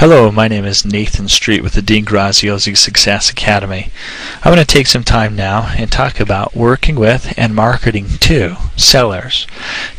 Hello, my name is Nathan Street with the Graziosi Success Academy. I'm going to take some time now and talk about working with and marketing to sellers.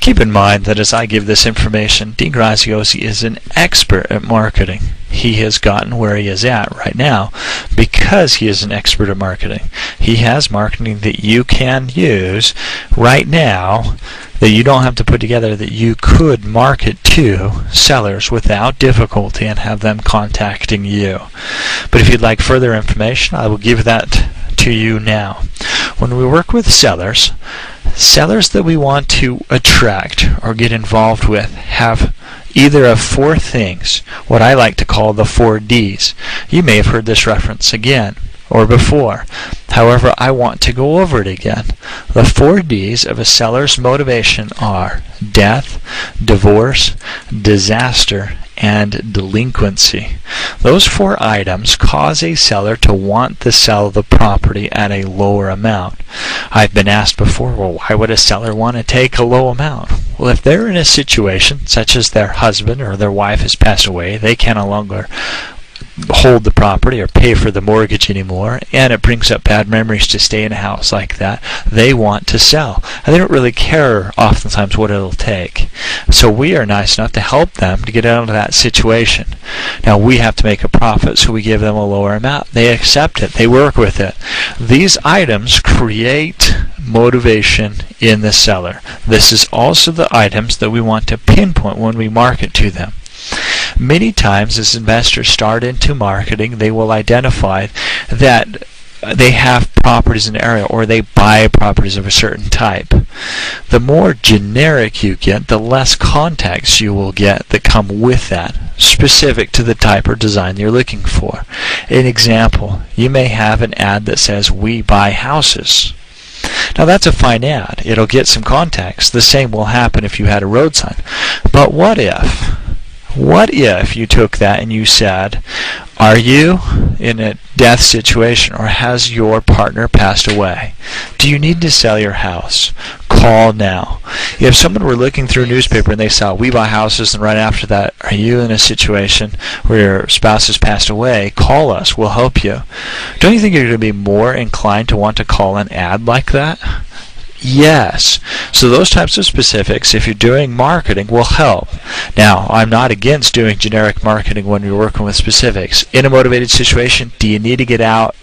Keep in mind that as I give this information, Graziosi is an expert at marketing. He has gotten where he is at right now because he is an expert at marketing. He has marketing that you can use right now that you don't have to put together, that you could market to sellers without difficulty and have them contacting you. But if you'd like further information, I will give that to you now. When we work with sellers that we want to attract or get involved with have either of four things, what I like to call the 4 Ds. You may have heard this reference again or before. However, I want to go over it again. The 4 Ds of a seller's motivation are death, divorce, disaster, and delinquency. Those 4 items cause a seller to want to sell the property at a lower amount. I've been asked before, well, why would a seller want to take a low amount? Well, if they're in a situation such as their husband or their wife has passed away, they can no longer hold the property or pay for the mortgage anymore, and it brings up bad memories to stay in a house like that, they want to sell. And they don't really care oftentimes what it'll take. So we are nice enough to help them to get out of that situation. Now we have to make a profit, so we give them a lower amount. They accept it. They work with it. These items create motivation in the seller. This is also the items that we want to pinpoint when we market to them. Many times as investors start into marketing, they will identify that they have properties in the area or they buy properties of a certain type. The more generic you get, the less contacts you will get that come with that, specific to the type or design you're looking for. An example, you may have an ad that says, "We buy houses." Now that's a fine ad. It'll get some contacts. The same will happen if you had a road sign. But what if you took that and you said, are you in a death situation or has your partner passed away? Do you need to sell your house? Call now. If someone were looking through a newspaper and they saw "We buy houses," and right after that, are you in a situation where your spouse has passed away? Call us. We'll help you. Don't you think you're going to be more inclined to want to call an ad like that? Yes. So those types of specifics, if you're doing marketing, will help. Now, I'm not against doing generic marketing when you're working with specifics. In a motivated situation, do you need to get out?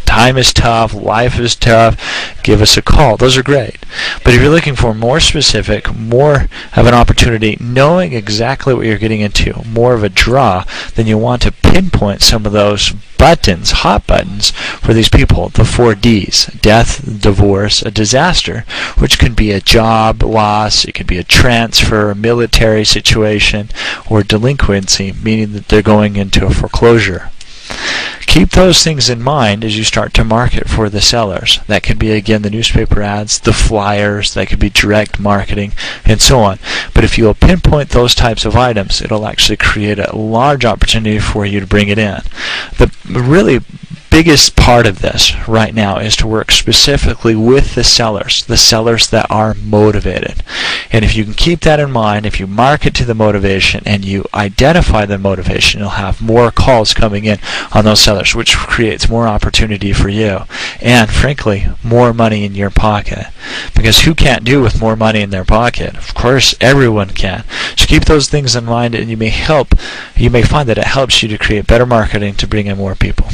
Time is tough, life is tough, give us a call. Those are great. But if you're looking for more specific, more of an opportunity, knowing exactly what you're getting into, more of a draw, then you want to pinpoint some of those buttons, hot buttons, for these people, the 4 Ds, death, divorce, a disaster, which can be a job loss, it could be a transfer, a military situation, or delinquency, meaning that they're going into a foreclosure. Keep those things in mind as you start to market for the sellers. That could be, again, the newspaper ads, the flyers, that could be direct marketing, and so on. But if you'll pinpoint those types of items, it'll actually create a large opportunity for you to bring it in. The really biggest part of this right now is to work specifically with the sellers that are motivated. And if you can keep that in mind, if you market to the motivation and you identify the motivation, you'll have more calls coming in on those sellers, which creates more opportunity for you and, frankly, more money in your pocket. Because who can't do with more money in their pocket? Of course, everyone can. So keep those things in mind, and you may find that it helps you to create better marketing to bring in more people.